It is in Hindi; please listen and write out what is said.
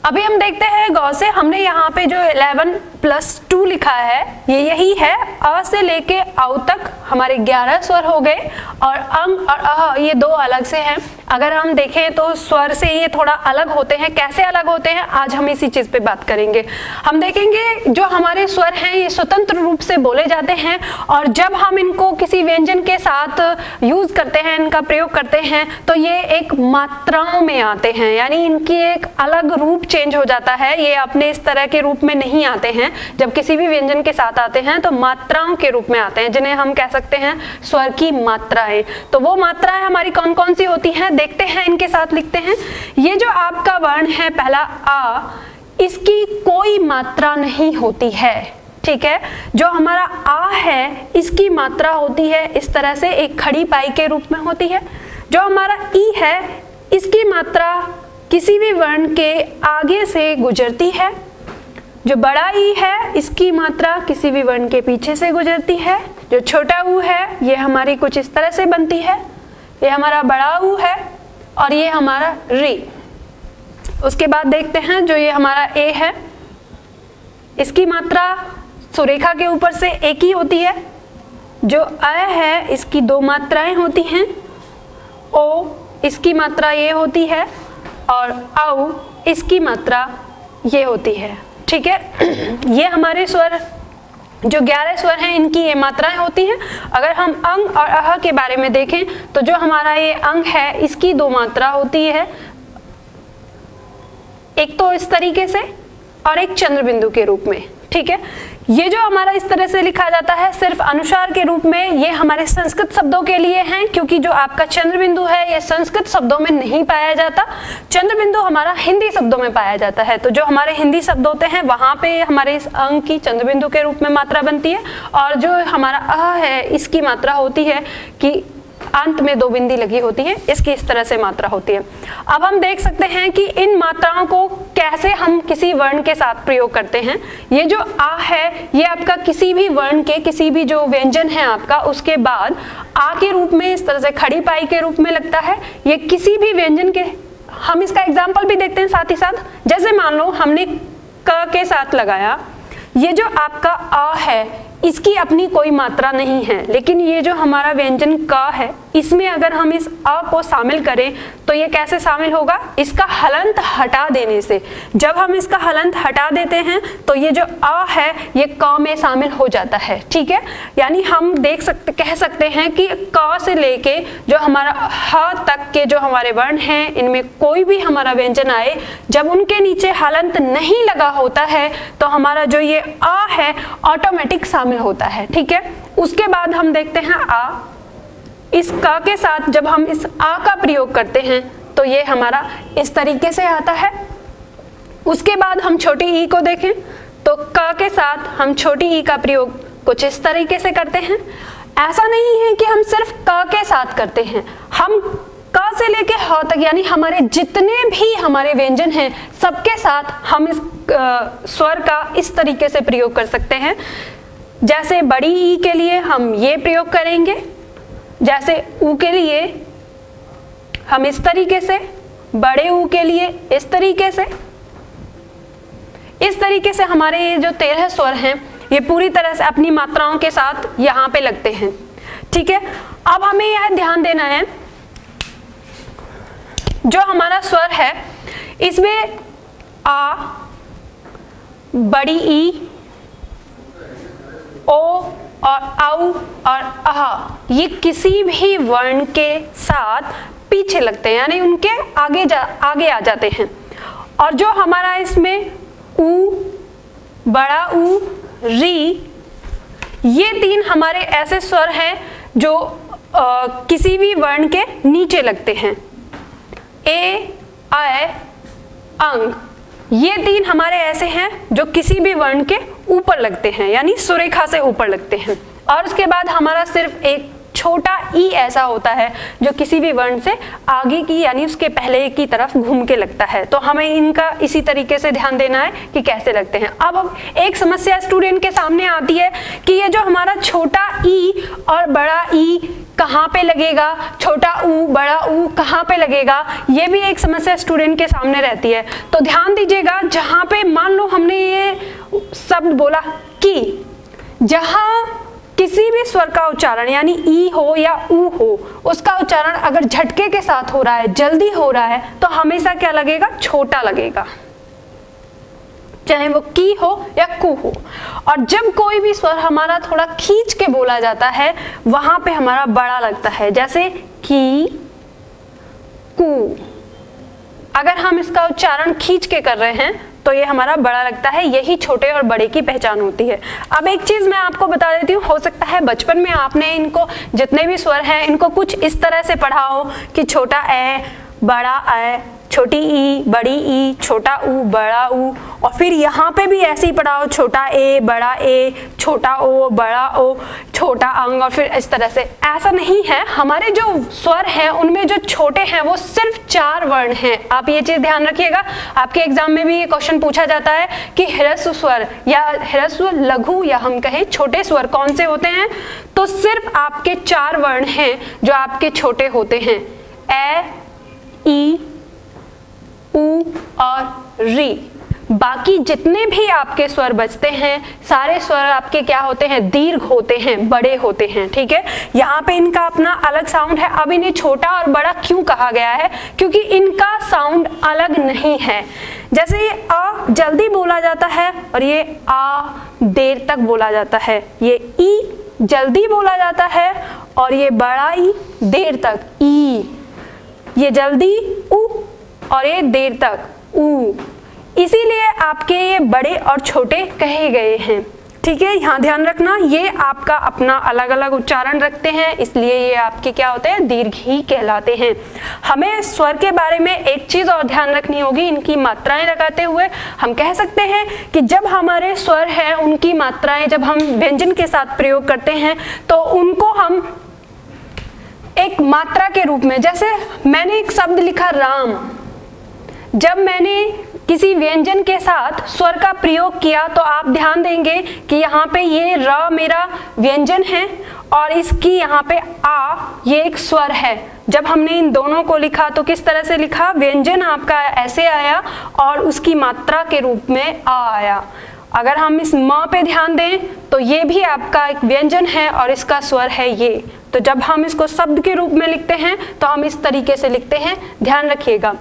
अभी हम देखते हैं गौर से, हमने यहाँ पे जो 11+2 लिखा है ये यही है। अ से लेके औ तक हमारे 11 स्वर हो गए और अंग और अह ये दो अलग से हैं। अगर हम देखें तो स्वर से ये थोड़ा अलग होते हैं। कैसे अलग होते हैं आज हम इसी चीज पे बात करेंगे। हम देखेंगे जो हमारे स्वर हैं ये स्वतंत्र रूप से बोले जाते हैं और जब हम इनको किसी व्यंजन के साथ यूज करते हैं, इनका प्रयोग करते हैं, तो ये एक मात्राओं में आते हैं, यानी इनकी एक अलग रूप चेंज हो जाता है। ये अपने इस तरह के रूप में नहीं आते हैं। जब किसी भी व्यंजन के साथ आते हैं तो मात्राओं के रूप में आते हैं, जिन्हें हम कह सकते हैं स्वर की मात्राएं। तो वो मात्राएं हमारी कौन कौन सी होती हैं देखते हैं, इनके साथ लिखते हैं। ये जो आपका वर्ण है पहला आ, इसकी कोई मात्रा नहीं होती है, ठीक है। जो हमारा आ है इसकी मात्रा होती है इस तरह से एक खड़ी पाई के रूप में होती है। जो हमारा ई है इसकी मात्रा किसी भी वर्ण के आगे से गुजरती है। जो बड़ा ई है इसकी मात्रा किसी भी वर्ण के पीछे से गुजरती है। जो छोटा ऊ है ये हमारी कुछ इस तरह से बनती है, ये हमारा बड़ा ऊ है और ये हमारा री। उसके बाद देखते हैं जो ये हमारा ए है, इसकी मात्रा सुरेखा के ऊपर से एक ही होती है। जो अ है इसकी दो मात्राएं होती हैं, ओ इसकी मात्रा ये होती है और औ इसकी मात्रा ये होती है, ठीक है। ये हमारे स्वर जो 11 स्वर हैं इनकी ये मात्राएं होती हैं। अगर हम अंग और अह के बारे में देखें तो जो हमारा ये अंग है इसकी दो मात्रा होती है, एक तो इस तरीके से और एक चंद्र बिंदु के रूप में, ठीक है। ये जो हमारा इस तरह से लिखा जाता है सिर्फ अनुसार के रूप में, ये हमारे संस्कृत शब्दों के लिए हैं, क्योंकि जो आपका चंद्र बिंदु है ये संस्कृत शब्दों में नहीं पाया जाता। चंद्र बिंदु हमारा हिंदी शब्दों में पाया जाता है। तो जो हमारे हिंदी शब्द होते हैं वहां पे हमारे इस अंग की चंद्र बिंदु के रूप में मात्रा बनती है और जो हमारा अह है इसकी मात्रा होती है कि अंत में दो बिंदी लगी होती है, इसकी इस तरह से मात्रा होती है। अब हम देख सकते हैं कि इन मात्राओं को कैसे हम किसी वर्ण के साथ प्रयोग करते हैं। ये जो आ है ये आपका किसी भी वर्ण के किसी भी जो व्यंजन है आपका उसके बाद आ के रूप में इस तरह से खड़ी पाई के रूप में लगता है। ये किसी भी व्यंजन के, हम इसका एग्जाम्पल भी देखते हैं साथ ही साथ। जैसे मान लो हमने क के साथ लगाया, ये जो आपका आ है इसकी अपनी कोई मात्रा नहीं है, लेकिन ये जो हमारा व्यंजन क है इसमें अगर हम इस अ को शामिल करें तो ये कैसे शामिल होगा, इसका हलंत हटा देने से। जब हम इसका हलंत हटा देते हैं तो ये जो अ है ये क में शामिल हो जाता है, ठीक है। यानी हम कह सकते हैं कि क से लेके जो हमारा ह तक के जो हमारे वर्ण हैं इनमें कोई भी हमारा व्यंजन आए, जब उनके नीचे हलंत नहीं लगा होता है तो हमारा जो ये अ है ऑटोमेटिक शामिल होता है, ठीक है। उसके बाद हम देखते हैं आ, इस क के साथ जब हम इस आ का प्रयोग करते हैं तो ये हमारा इस तरीके से आता है। उसके बाद हम छोटी ई को देखें तो क के साथ हम छोटी ई का प्रयोग कुछ इस तरीके से करते हैं। ऐसा नहीं है कि हम सिर्फ क के साथ करते हैं, हम क से लेके ह तक यानी हमारे जितने भी हमारे व्यंजन हैं सबके साथ हम इस स्वर का इस तरीके से प्रयोग कर सकते हैं। जैसे बड़ी ई के लिए हम ये प्रयोग करेंगे, जैसे ऊ के लिए हम इस तरीके से, बड़े ऊ के लिए इस तरीके से। इस तरीके से हमारे ये जो 13 स्वर हैं ये पूरी तरह से अपनी मात्राओं के साथ यहाँ पे लगते हैं, ठीक है। अब हमें यह ध्यान देना है जो हमारा स्वर है इसमें आ, बड़ी ई, ओ और औ और अह ये किसी भी वर्ण के साथ पीछे लगते हैं, यानी उनके आगे आ जाते हैं। और जो हमारा इसमें ऊ, बड़ा ऊ, री, ये तीन हमारे ऐसे स्वर हैं जो किसी भी वर्ण के नीचे लगते हैं। ए, आय, अंग, ये तीन हमारे ऐसे हैं जो किसी भी वर्ण के ऊपर लगते हैं, यानी सुरेखा से ऊपर लगते हैं। और उसके बाद हमारा सिर्फ एक छोटा ई ऐसा होता है जो किसी भी वर्ण से आगे की यानी उसके पहले की तरफ घूम के लगता है। तो हमें इनका इसी तरीके से ध्यान देना है कि कैसे लगते हैं। अब एक समस्या स्टूडेंट के सामने आती है कि ये जो हमारा छोटा ई और बड़ा ई कहाँ पे लगेगा, छोटा ऊ बड़ा ऊ कहाँ पे लगेगा, ये भी एक समस्या स्टूडेंट के सामने रहती है। तो ध्यान दीजिएगा, जहाँ पे मान लो हमने ये शब्द बोला कि, जहाँ किसी भी स्वर का उच्चारण यानी ई हो या ऊ हो, उसका उच्चारण अगर झटके के साथ हो रहा है, जल्दी हो रहा है, तो हमेशा क्या लगेगा, छोटा लगेगा, चाहे वो की हो या कू हो। और जब कोई भी स्वर हमारा थोड़ा खींच के बोला जाता है, वहां पे हमारा बड़ा लगता है, जैसे की, कू। अगर हम इसका उच्चारण खींच के कर रहे हैं तो ये हमारा बड़ा लगता है। यही छोटे और बड़े की पहचान होती है। अब एक चीज मैं आपको बता देती हूँ, हो सकता है बचपन में आपने इनको, जितने भी स्वर हैं, इनको कुछ इस तरह से पढ़ा हो कि छोटा ए, बड़ा ए, छोटी ई, बड़ी ई, छोटा ऊ, बड़ा ऊ, और फिर यहाँ पे भी ऐसे ही पढ़ा हो, छोटा ए, बड़ा ए, छोटा ओ, बड़ा ओ, छोटा अंग, और फिर इस तरह से। ऐसा नहीं है, हमारे जो स्वर हैं उनमें जो छोटे हैं वो सिर्फ 4 वर्ण हैं। आप ये चीज ध्यान रखिएगा, आपके एग्जाम में भी ये क्वेश्चन पूछा जाता है कि ह्रस्व स्वर या ह्रस्व, लघु या हम कहें छोटे स्वर कौन से होते हैं, तो सिर्फ आपके 4 वर्ण हैं जो आपके छोटे होते हैं, ए, ई, ऊ और री। बाकी जितने भी आपके स्वर बचते हैं, सारे स्वर आपके क्या होते हैं, दीर्घ होते हैं, बड़े होते हैं। ठीक है, यहाँ पे इनका अपना अलग साउंड है। अब इन्हें छोटा और बड़ा क्यों कहा गया है, क्योंकि इनका साउंड अलग नहीं है। जैसे ये अ जल्दी बोला जाता है और ये आ देर तक बोला जाता है, ये ई जल्दी बोला जाता है और ये बड़ा ई देर तक, ई, ये जल्दी ऊ और ये देर तक, ऊ। इसीलिए आपके ये बड़े और छोटे कहे गए हैं। ठीक है, यहाँ ध्यान रखना, ये आपका अपना अलग अलग उच्चारण रखते हैं, इसलिए ये आपके क्या होते हैं, दीर्घ ही कहलाते हैं। हमें स्वर के बारे में एक चीज और ध्यान रखनी होगी, इनकी मात्राएं लगाते हुए हम कह सकते हैं कि जब हमारे स्वर हैं उनकी मात्राएं जब हम व्यंजन के साथ प्रयोग करते हैं तो उनको हम एक मात्रा के रूप में, जैसे मैंने एक शब्द लिखा राम, जब मैंने किसी व्यंजन के साथ स्वर का प्रयोग किया तो आप ध्यान देंगे कि यहाँ पे ये र मेरा व्यंजन है और इसकी यहाँ पे आ ये एक स्वर है। जब हमने इन दोनों को लिखा तो किस तरह से लिखा, व्यंजन आपका ऐसे आया और उसकी मात्रा के रूप में आ आया। अगर हम इस म पे ध्यान दें तो ये भी आपका एक व्यंजन है और इसका स्वर है ये। तो जब हम इसको शब्द के रूप में लिखते हैं तो हम इस तरीके से लिखते हैं, ध्यान रखिएगा।